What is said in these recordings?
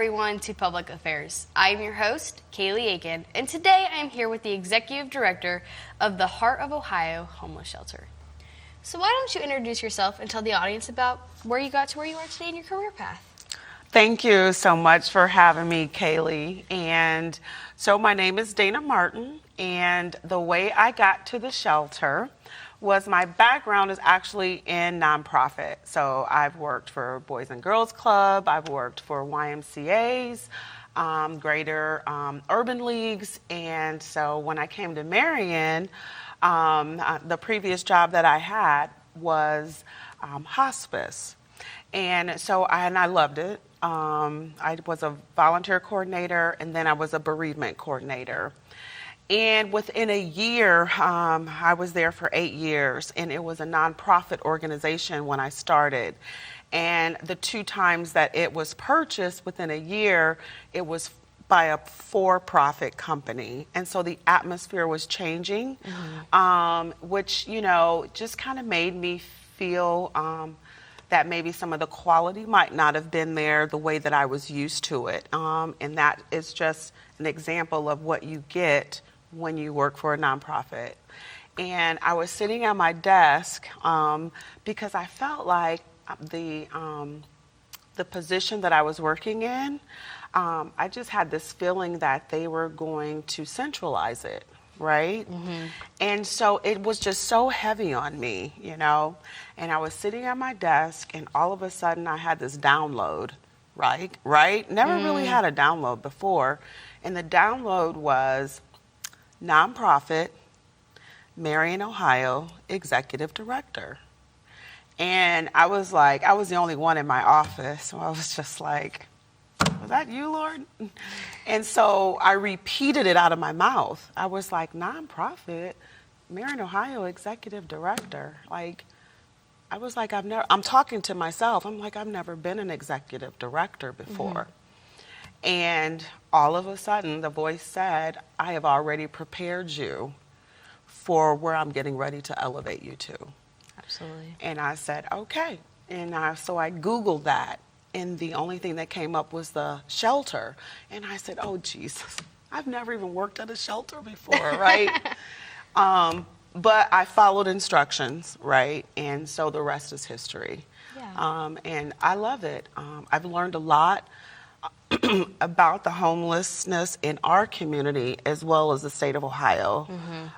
everyone, to Public Affairs. I am your host, Kayleigh Aiken, and today I am here with the Executive Director of the Heart of Ohio Homeless Shelter. So why don't you introduce yourself and tell the audience about where you got to where you are today in your career path? Thank you so much for having me, Kayleigh. And so my name is Dana Martin, and the way I got to the shelter was my background is actually in nonprofit. So I've worked for Boys and Girls Club, I've worked for YMCAs, greater urban leagues, and so when I came to Marion, the previous job that I had was hospice. And so I loved it. I was a volunteer coordinator, and then I was a bereavement coordinator. And within a year, I was there for 8 years, and it was a nonprofit organization when I started. And the 2 times that it was purchased within a year, it was by a for-profit company. And so the atmosphere was changing, which, just kind of made me feel that maybe some of the quality might not have been there the way that I was used to it. And that is just an example of what you get when you work for a nonprofit. And I was sitting at my desk because I felt like the position that I was working in, I just had this feeling that they were going to centralize it, right? And so it was just so heavy on me, and I was sitting at my desk, and all of a sudden I had this download, right? Never really had a download before. And the download was nonprofit, Marion, Ohio, Executive Director. And I was the only one in my office, so I was just like, was that you, Lord? And so I repeated it out of my mouth. I was like, nonprofit, Marion, Ohio, Executive Director. I was like, I'm talking to myself. I'm like, I've never been an executive director before. And all of a sudden, the voice said, I have already prepared you for where I'm getting ready to elevate you to. Absolutely. And I said, okay. And so I Googled that. And the only thing that came up was the shelter. And I said, oh, Jesus, I've never even worked at a shelter before, right? But I followed instructions, right? And so the rest is history. Yeah. And I love it. I've learned a lot about the homelessness in our community as well as the state of Ohio.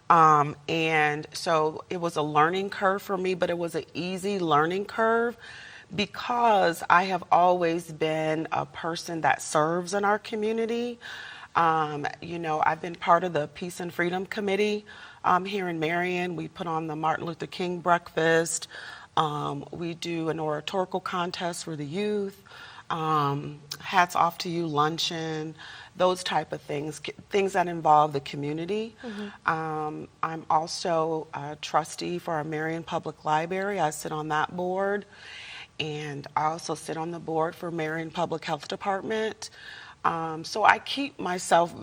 And so it was a learning curve for me, but it was an easy learning curve because I have always been a person that serves in our community. I've been part of the Peace and Freedom Committee here in Marion. We put on the Martin Luther King breakfast. We do an oratorical contest for the youth. Hats Off to You luncheon, those type of things that involve the community. I'm also a trustee for our Marion Public Library. I sit on that board, and I also sit on the board for Marion Public Health Department. So I keep myself,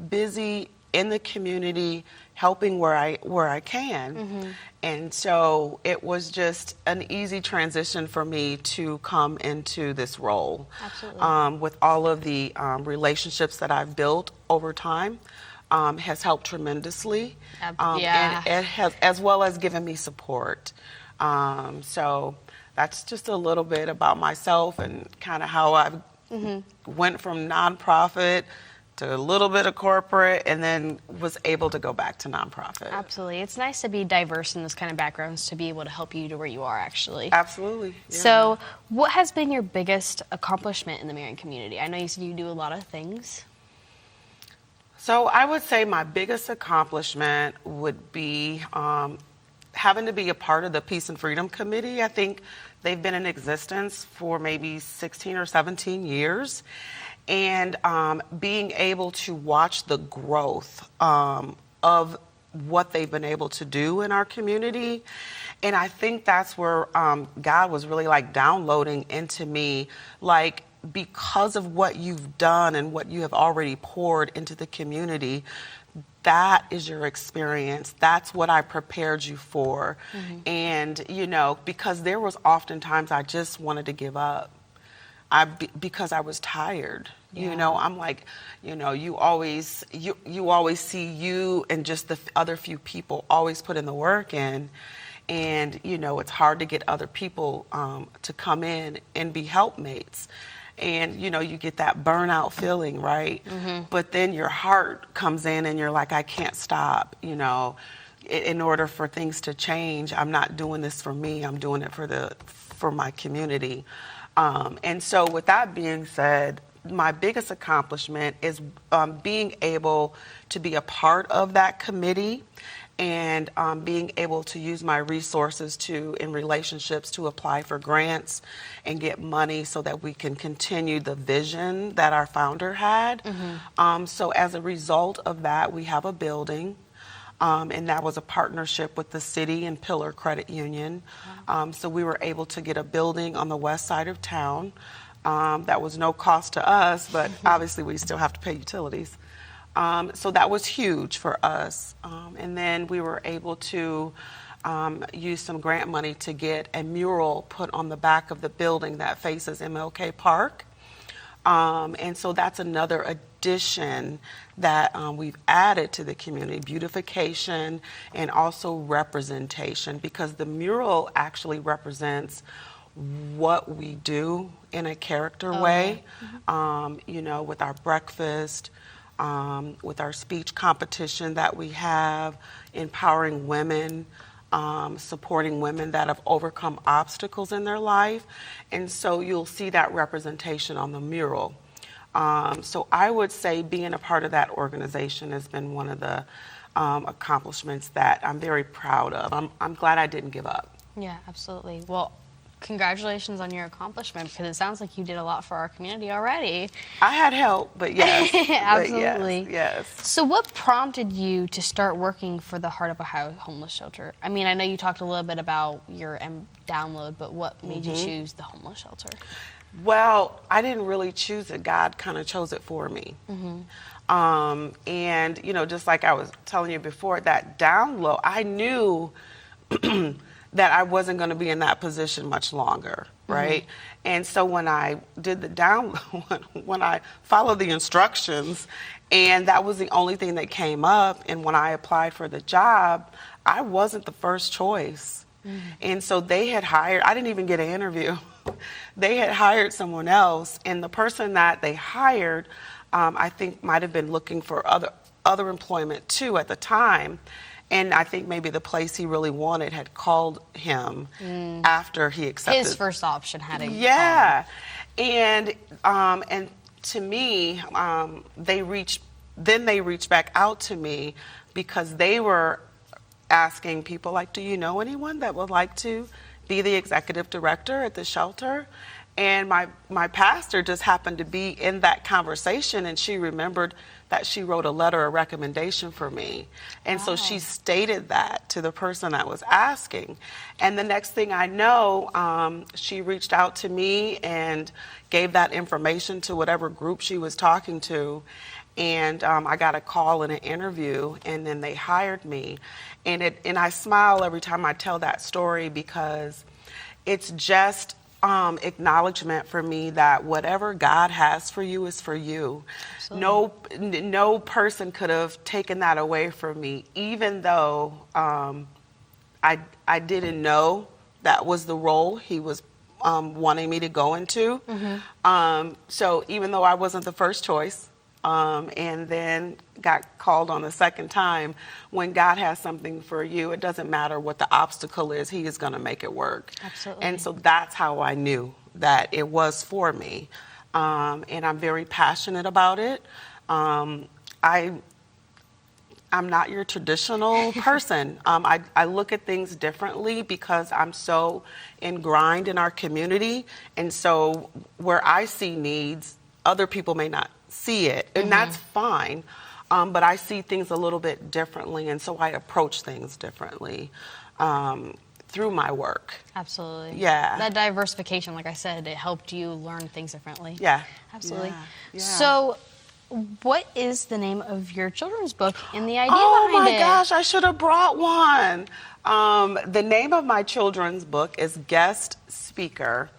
busy in the community, helping where I can. And so it was just an easy transition for me to come into this role. Absolutely. With all of the relationships that I've built over time, has helped tremendously. Yeah. And it has, as well as given me support. So that's just a little bit about myself and kind of how I went from nonprofit to a little bit of corporate, and then was able to go back to nonprofit. Absolutely. It's nice to be diverse in this kind of backgrounds to be able to help you to where you are, actually. Absolutely. Yeah. So what has been your biggest accomplishment in the Marion community? I know you said you do a lot of things. So I would say my biggest accomplishment would be having to be a part of the Peace and Freedom Committee. I think they've been in existence for maybe 16 or 17 years. And being able to watch the growth of what they've been able to do in our community. And I think that's where God was really downloading into me, because of what you've done and what you have already poured into the community, that is your experience. That's what I prepared you for. And, because there was oftentimes I just wanted to give up. because I was tired. Yeah. You know, I'm like, you know, you always see you and just the other few people always put in the work in. And, you know, it's hard to get other people to come in and be helpmates. And, you know, you get that burnout feeling, right? But then your heart comes in and you're like, I can't stop, you know. In order for things to change, I'm not doing this for me, I'm doing it for my community. And so with that being said, my biggest accomplishment is being able to be a part of that committee and being able to use my resources in relationships to apply for grants and get money so that we can continue the vision that our founder had. So as a result of that, we have a building. And that was a partnership with the city and Pillar Credit Union. So we were able to get a building on the west side of town. That was no cost to us, but obviously we still have to pay utilities. So that was huge for us. And then we were able to use some grant money to get a mural put on the back of the building that faces MLK Park. And so that's another addition that we've added to the community, beautification and also representation, because the mural actually represents what we do in a character way, you know, with our breakfast, with our speech competition that we have, empowering women, supporting women that have overcome obstacles in their life. And so you'll see that representation on the mural. So I would say being a part of that organization has been one of the accomplishments that I'm very proud of. I'm glad I didn't give up. Yeah, absolutely. Well, congratulations on your accomplishment, because it sounds like you did a lot for our community already. I had help, but yes. Absolutely. But yes. So what prompted you to start working for the Heart of Ohio Homeless Shelter? I mean, I know you talked a little bit about your download, but what made you choose the homeless shelter? Well, I didn't really choose it. God kind of chose it for me. And, you know, just like I was telling you before, that download, I knew that I wasn't going to be in that position much longer, right? And so when I did the download, when I followed the instructions, and that was the only thing that came up, and when I applied for the job, I wasn't the first choice. And so they had hired, I didn't even get an interview. They had hired someone else, and the person that they hired, I think might have been looking for other employment too at the time. And I think maybe the place he really wanted had called him after he accepted. His first option had a Yeah. And to me, they reached back out to me because they were asking people like, do you know anyone that would like to be the executive director at the shelter? And my pastor just happened to be in that conversation, and she remembered that she wrote a letter of recommendation for me. And so she stated that to the person that was asking. And the next thing I know, she reached out to me and gave that information to whatever group she was talking to. And I got a call and an interview, and then they hired me. And I smile every time I tell that story, because it's just acknowledgement for me that whatever God has for you is for you. No person could have taken that away from me, even though I didn't know that was the role he was wanting me to go into. So even though I wasn't the first choice, and then got called on the second time, when God has something for you, it doesn't matter what the obstacle is, he is going to make it work. Absolutely. And so that's how I knew that it was for me. And I'm very passionate about it. I'm not your traditional person. I look at things differently because I'm so ingrained in our community. And so where I see needs, other people may not see it, and that's fine. But I see things a little bit differently, and so I approach things differently through my work. Absolutely. Yeah. That diversification, like I said, it helped you learn things differently. Yeah. Absolutely. Yeah. So what is the name of your children's book and the idea Oh behind my it? gosh, I should have brought one. The name of my children's book is Guest Speaker.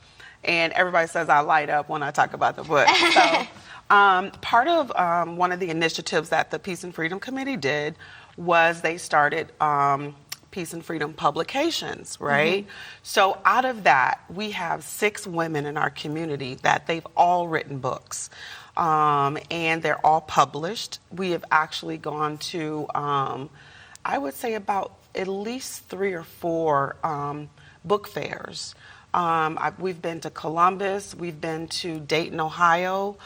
and everybody says I light up when I talk about the book. So part of one of the initiatives that the Peace and Freedom Committee did was they started Peace and Freedom Publications, right? So out of that, we have 6 women in our community that they've all written books. And they're all published. We have actually gone to, I would say about at least 3 or 4 book fairs. We've been to Columbus, we've been to Dayton, Ohio.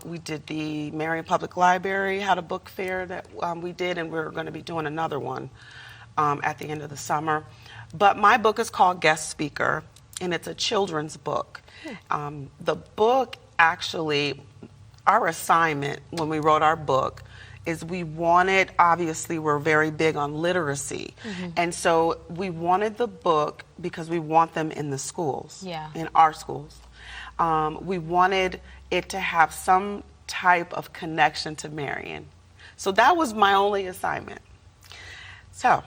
We did the Marion Public Library, had a book fair that we did, and we're going to be doing another one at the end of the summer. But my book is called Guest Speaker, and it's a children's book. The book actually, our assignment when we wrote our book is we wanted, obviously we're very big on literacy, and so we wanted the book because we want them in the schools, in our schools. We wanted it to have some type of connection to Marion. So that was my only assignment. So,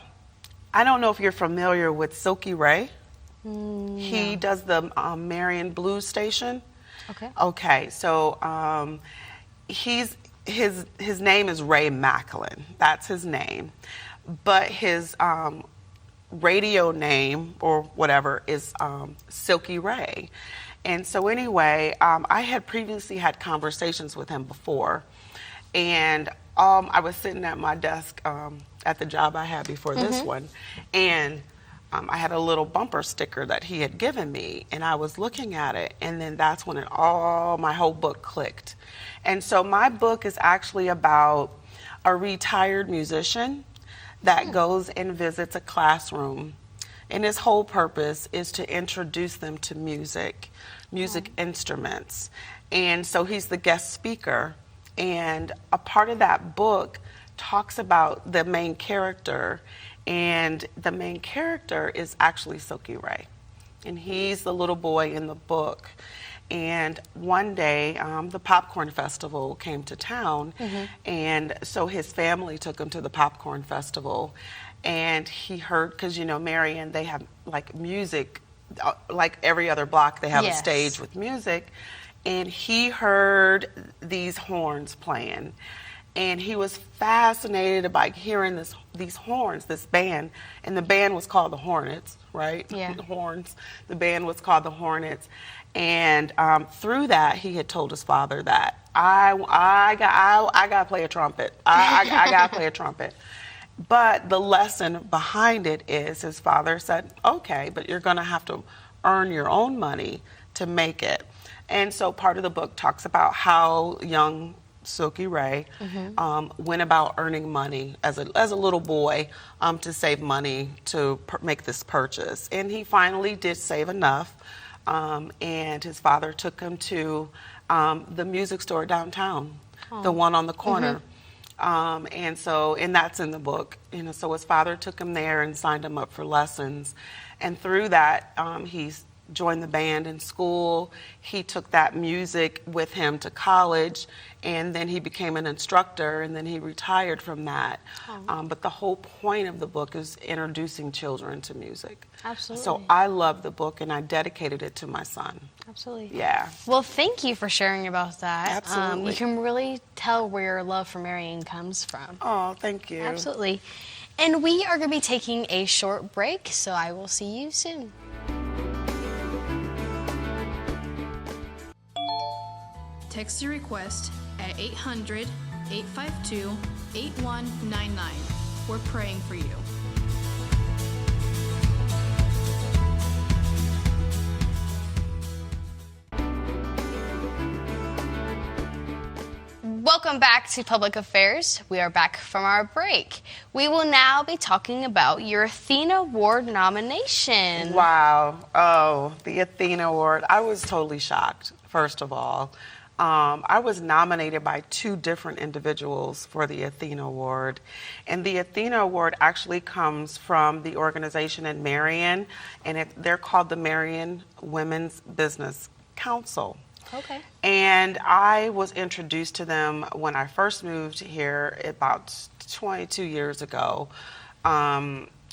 I don't know if you're familiar with Silky Ray. He does the Marion Blues Station. Okay, so his name is Ray Macklin. That's his name. But his radio name or whatever is Silky Ray. And so anyway, I had previously had conversations with him before. And I was sitting at my desk at the job I had before this one. And I had a little bumper sticker that he had given me, and I was looking at it, and then that's when my whole book clicked. And so my book is actually about a retired musician that goes and visits a classroom, and his whole purpose is to introduce them to music instruments. And so he's the guest speaker, and a part of that book talks about the main character. And the main character is actually Silky Ray. And he's the little boy in the book. And one day, the Popcorn Festival came to town. And so his family took him to the Popcorn Festival. And he heard, because, you know, Marion, they have like music, like every other block, they have a stage with music. And he heard these horns playing. And he was fascinated by hearing these horns, this band, and the band was called the Hornets, right? The horns. The band was called the Hornets, and through that, he had told his father that I got to play a trumpet. I got to play a trumpet. But the lesson behind it is his father said, "Okay, but you're going to have to earn your own money to make it." And so part of the book talks about how young Silky Ray went about earning money as a little boy to save money to make this purchase. And he finally did save enough, and his father took him to the music store downtown, the one on the corner. And that's in the book. You know, so his father took him there and signed him up for lessons. And through that, he's joined the band in school. He took that music with him to college, and then he became an instructor, and then he retired from that. But the whole point of the book is introducing children to music. Absolutely. So I love the book, and I dedicated it to my son. Absolutely. Yeah. Well, thank you for sharing about that. Absolutely. You can really tell where your love for Marion comes from. Oh, thank you. Absolutely. And we are going to be taking a short break, so I will see you soon. Text your request at 800-852-8199. We're praying for you. Welcome back to Public Affairs. We are back from our break. We will now be talking about your Athena Award nomination. Wow. Oh, the Athena Award. I was totally shocked, first of all. I was nominated by 2 different individuals for the Athena Award. And the Athena Award actually comes from the organization in Marion, and they're called the Marion Women's Business Council. Okay. And I was introduced to them when I first moved here about 22 years ago.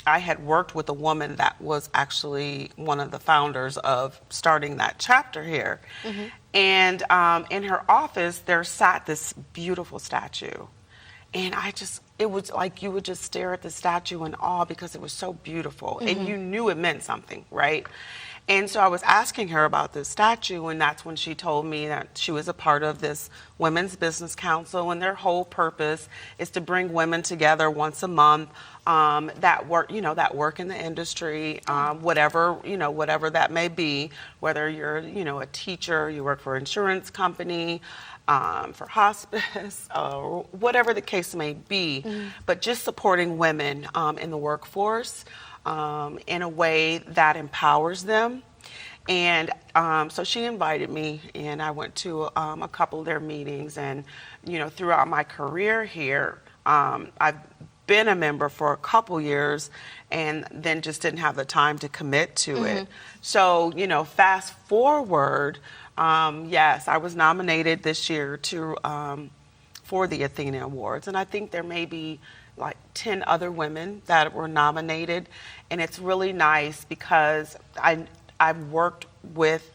I had worked with a woman that was actually one of the founders of starting that chapter here. And in her office, there sat this beautiful statue. And it was like you would just stare at the statue in awe because it was so beautiful. And you knew it meant something, right? And so I was asking her about this statue, and that's when she told me that she was a part of this Women's Business Council, and their whole purpose is to bring women together once a month that work in the industry, whatever that may be, whether you're, a teacher, you work for an insurance company, for hospice, or whatever the case may be, but just supporting women in the workforce in a way that empowers them. And so she invited me, and I went to a couple of their meetings. And, throughout my career here, I've been a member for a couple years and then just didn't have the time to commit to it. So, fast forward, yes, I was nominated this year for the Athena Awards. And I think there may be like 10 other women that were nominated. And it's really nice because I've worked with,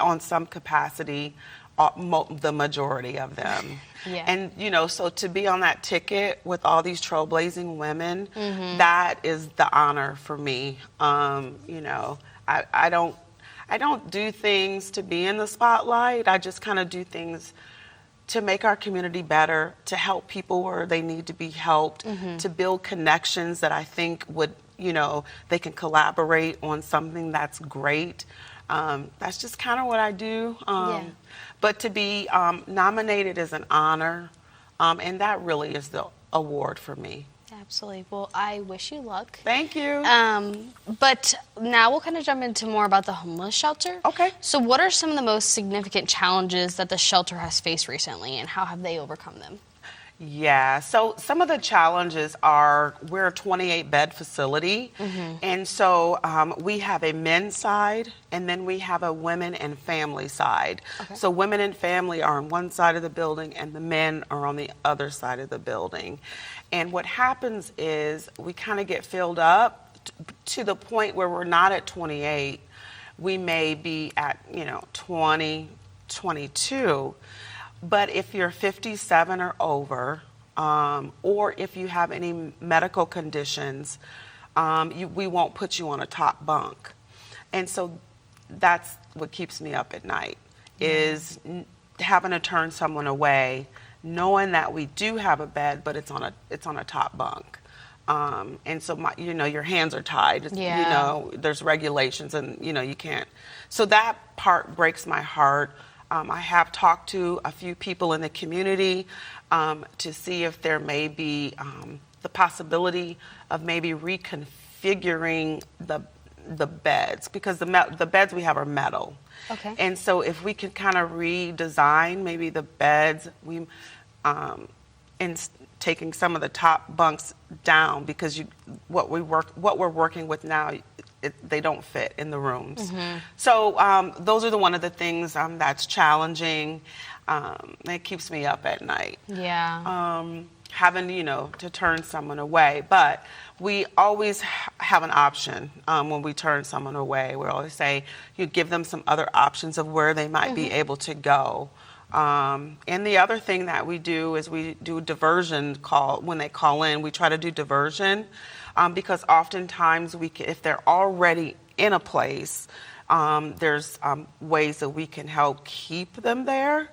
on some capacity, the majority of them. Yeah. And, so to be on that ticket with all these trailblazing women, that is the honor for me. I don't do things to be in the spotlight. I just kind of do things to make our community better, to help people where they need to be helped, to build connections that I think would, they can collaborate on something that's great. That's just kind of what I do. But to be nominated is an honor, and that really is the award for me. Absolutely. Well, I wish you luck. Thank you. But now we'll kind of jump into more about the homeless shelter. Okay. So what are some of the most significant challenges that the shelter has faced recently, and how have they overcome them? Yeah, so some of the challenges are we're a 28-bed facility, and so we have a men's side, and then we have a women and family side. Okay. So women and family are on one side of the building, and the men are on the other side of the building. And what happens is we kind of get filled up to the point where we're not at 28. We may be at, 20, 22. But if you're 57 or over, or if you have any medical conditions, we won't put you on a top bunk. And so that's what keeps me up at night, is having to turn someone away, knowing that we do have a bed, but it's on a top bunk. And so your hands are tied. There's regulations, and you can't. So that part breaks my heart. I have talked to a few people in the community to see if there may be the possibility of maybe reconfiguring the beds, because the beds we have are metal. Okay. And so if we could kind of redesign maybe the beds, in taking some of the top bunks down, because what we're working with now, they don't fit in the rooms. So those are one of the things that's challenging. It keeps me up at night. Yeah. Having to turn someone away, but we always have an option when we turn someone away. We always say you give them some other options of where they might be able to go. And the other thing that we do is we do diversion call. When they call in, we try to do diversion. Because oftentimes if they're already in a place, there's ways that we can help keep them there.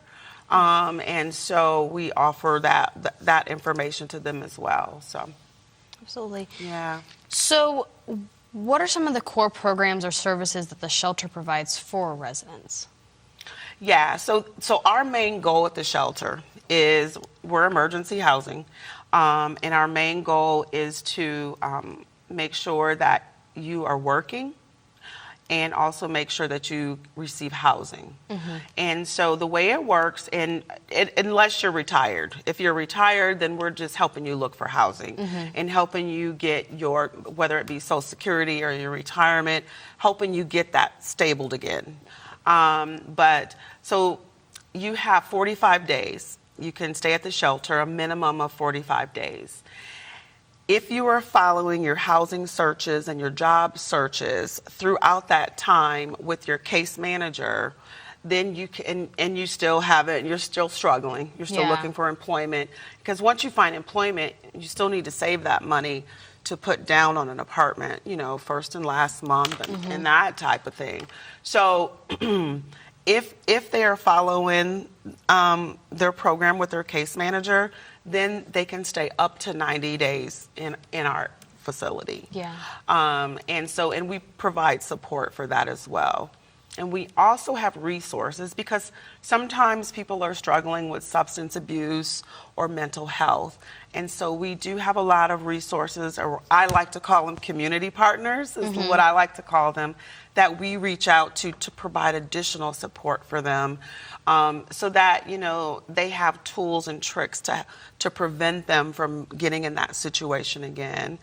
And so we offer that information to them as well. So, absolutely. Yeah. So what are some of the core programs or services that the shelter provides for residents? Yeah, so our main goal at the shelter is we're emergency housing. And our main goal is to make sure that you are working, and also make sure that you receive housing. And so the way it works, unless you're retired. If you're retired, then we're just helping you look for housing and helping you get your, whether it be Social Security or your retirement, helping you get that stabled again. But so you have 45 days. You can stay at the shelter, a minimum of 45 days. if you are following your housing searches and your job searches throughout that time with your case manager, then you can, and you still have it, you're still struggling, you're still Yeah. looking for employment. Because once you find employment, you still need to save that money to put down on an apartment, first and last month and that type of thing. So if they are following their program with their case manager, then they can stay up to 90 days in our facility. Yeah. And we provide support for that as well. And we also have resources because sometimes people are struggling with substance abuse or mental health. And so we do have a lot of resources, or I like to call them community partners, is what I like to call them, that we reach out to provide additional support for them, so that, they have tools and tricks to prevent them from getting in that situation again.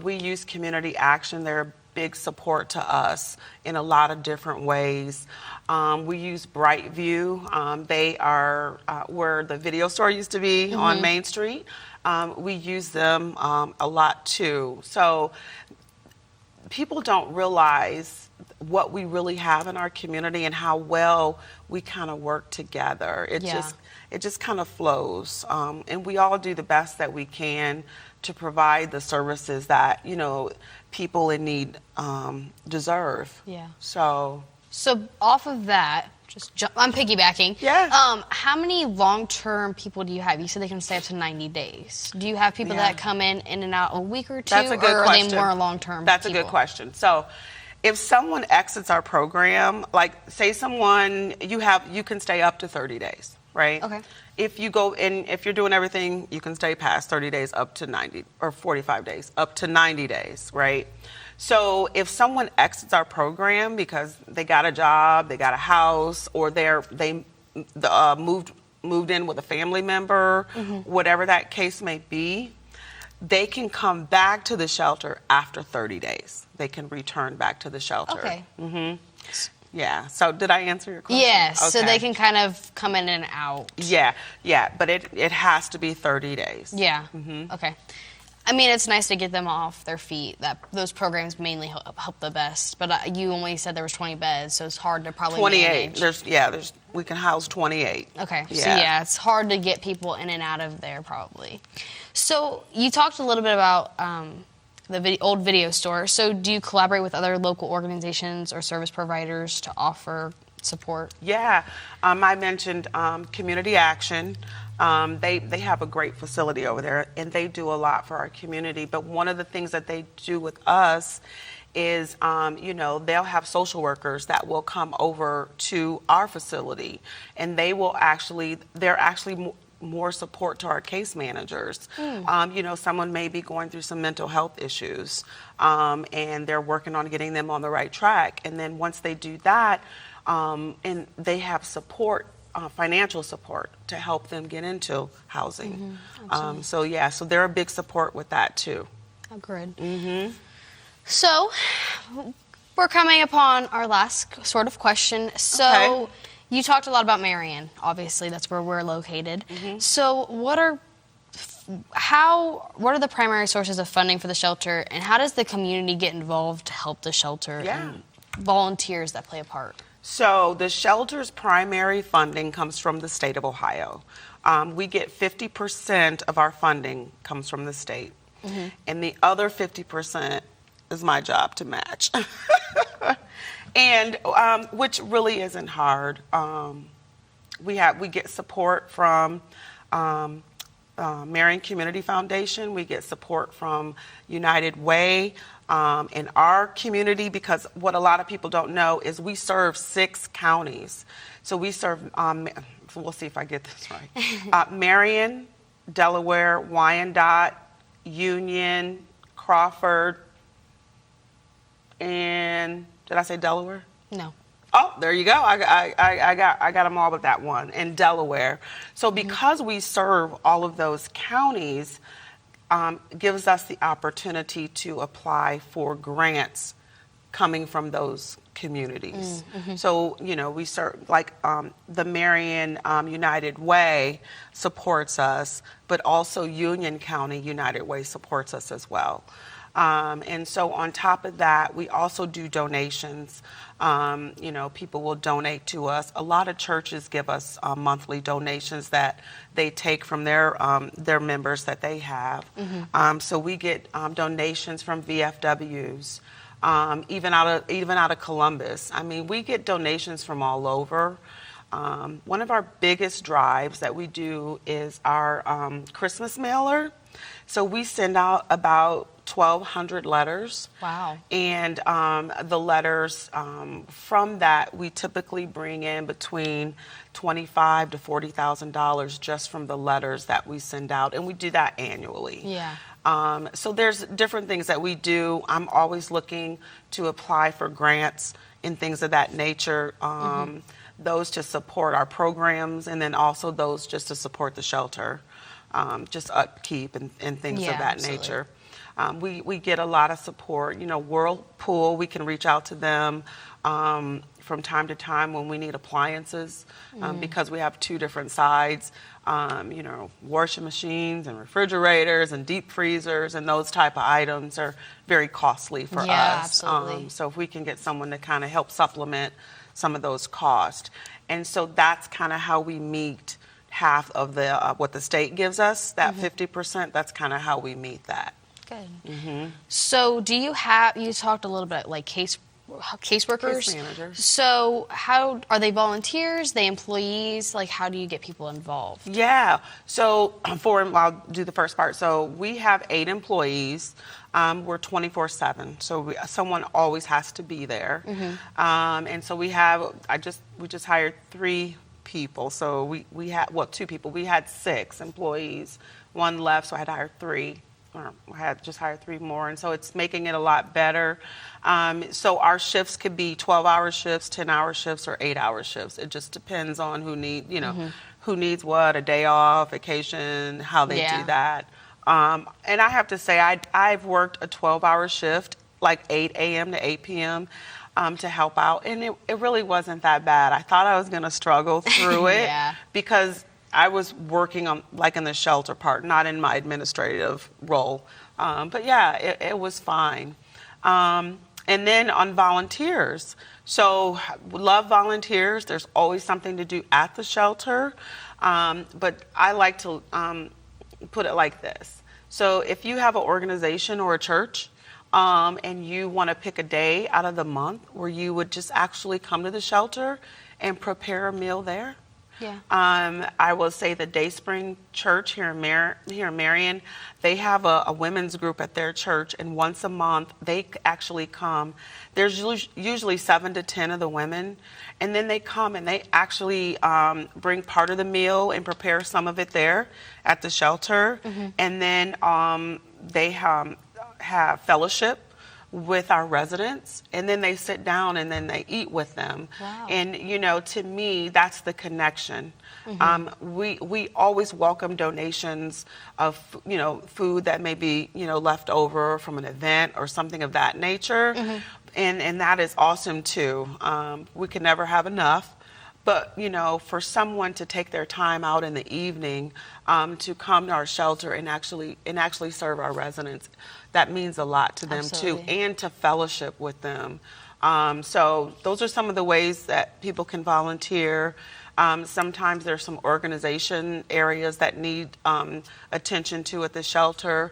We use community action. They're big support to us in a lot of different ways. We use Brightview. They are where the video store used to be on Main Street. We use them a lot too. So people don't realize what we really have in our community and how well we kind of work together. It just kind of flows. And we all do the best that we can to provide the services that, people in need deserve. Yeah. So off of that, I'm piggybacking. Yeah. How many long-term people do you have? You said they can stay up to 90 days. Do you have people that come in and out a week or two? That's a good or question. Are they more long-term That's people? a good question. So if someone exits our program, like say someone, you can stay up to 30 days, right? Okay. If you go in, if you're doing everything, you can stay past 30 days up to 90, or 45 days, up to 90 days, right? So if someone exits our program because they got a job, they got a house, or they moved in with a family member, whatever that case may be, they can come back to the shelter after 30 days. They can return back to the shelter. Okay. Yeah. So did I answer your question? Yes. So Okay. they can kind of come in and out. Yeah. But it has to be 30 days. Yeah. Okay. I mean, it's nice to get them off their feet. Those programs mainly help the best. But you only said there was 20 beds, so it's hard to probably 28. manage. We can house 28. Okay. Yeah. So yeah, it's hard to get people in and out of there probably. So you talked a little bit about the old video store. So do you collaborate with other local organizations or service providers to offer support? Yeah. I mentioned Community Action. They have a great facility over there, and they do a lot for our community. But one of the things that they do with us is, they'll have social workers that will come over to our facility, and they're actually more support to our case managers. Someone may be going through some mental health issues, and they're working on getting them on the right track. And then once they do that, and they have support, financial support to help them get into housing. So they're a big support with that too. Oh, good. So we're coming upon our last sort of question. So Okay. you talked a lot about Marion. Obviously, that's where we're located. So what are the primary sources of funding for the shelter, and how does the community get involved to help the shelter and volunteers that play a part? So the shelter's primary funding comes from the state of Ohio. We get 50% of our funding comes from the state, and the other 50% is my job to match, and which really isn't hard. We get support from Marion Community Foundation. We get support from United Way. In our community, because what a lot of people don't know is we serve 6 counties. So we serve, we'll see if I get this right, Marion, Delaware, Wyandotte, Union, Crawford, and did I say Delaware? No. Oh, there you go. I got them all but that one, in Delaware. So because we serve all of those counties, gives us the opportunity to apply for grants coming from those communities. So, you know, we serve, like the Marion United Way supports us, but also Union County United Way supports us as well. And so on top of that, we also do donations. You know, people will donate to us. A lot of churches give us monthly donations that they take from their members that they have. So we get donations from VFWs, even out of Columbus. I mean, we get donations from all over. One of our biggest drives that we do is our Christmas mailer. So we send out about 1,200 letters. Wow. And the letters, from that, we typically bring in between $25,000 to $40,000 just from the letters that we send out. And we do that annually. Yeah. So there's different things that we do. I'm always looking to apply for grants and things of that nature. Those to support our programs, and then also those just to support the shelter, just upkeep and things of that nature. We get a lot of support. You know, Whirlpool, we can reach out to them from time to time when we need appliances, because we have two different sides. You know, washing machines and refrigerators and deep freezers and those type of items are very costly for us. Absolutely. So if we can get someone to kind of help supplement some of those costs. And so that's kind of how we meet half of the what the state gives us, that 50%, that's kind of how we meet that. Good. So do you talked a little bit like caseworkers? Case managers. So how are they volunteers, they employees? Like, how do you get people involved? Yeah. So I'll do the first part. So we have 8 employees. We're 24/7. So someone always has to be there. And so we just hired 3 people. So we had, 2 people. We had 6 employees. 1 left, so I had to hire 3. I had just hired 3 more, and so it's making it a lot better. So our shifts could be 12-hour shifts, 10-hour shifts, or 8-hour shifts. It just depends on who needs what, a day off, vacation, how they do that. And I have to say, I've worked a 12-hour shift, like 8 a.m. to 8 p.m. To help out, and it really wasn't that bad. I thought I was going to struggle through it because I was working on, like, in the shelter part, not in my administrative role. But yeah, it was fine. And then on volunteers. So love volunteers. There's always something to do at the shelter. But I like to put it like this. So if you have an organization or a church, and you want to pick a day out of the month where you would just actually come to the shelter and prepare a meal there. Yeah. I will say the Dayspring Church here in Marion, they have a women's group at their church, and once a month they actually come. There's usually 7 to 10 of the women, and then they come and they actually bring part of the meal and prepare some of it there at the shelter, and then they have fellowship with our residents, and then they sit down and then they eat with them. Wow. And you know, to me, that's the connection. We always welcome donations of food that may be left over from an event or something of that nature, and that is awesome too. We can never have enough. But, for someone to take their time out in the evening to come to our shelter and actually serve our residents, that means a lot to them too, and to fellowship with them. So those are some of the ways that people can volunteer. Sometimes there's some organization areas that need attention to at the shelter.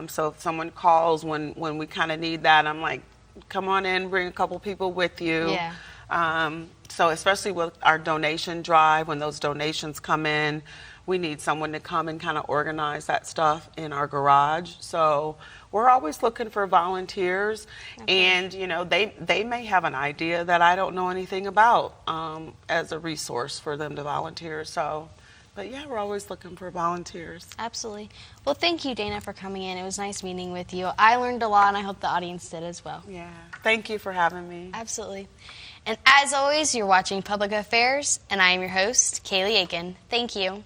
So if someone calls when we kind of need that, I'm like, come on in, bring a couple people with you. Yeah. So especially with our donation drive, when those donations come in, we need someone to come and kind of organize that stuff in our garage. So we're always looking for volunteers, and they may have an idea that I don't know anything about as a resource for them to volunteer. So, but yeah, we're always looking for volunteers. Absolutely. Well, thank you, Dana, for coming in. It was nice meeting with you. I learned a lot, and I hope the audience did as well. Yeah. Thank you for having me. Absolutely. And as always, you're watching Public Affairs, and I am your host, Kayleigh Aiken. Thank you.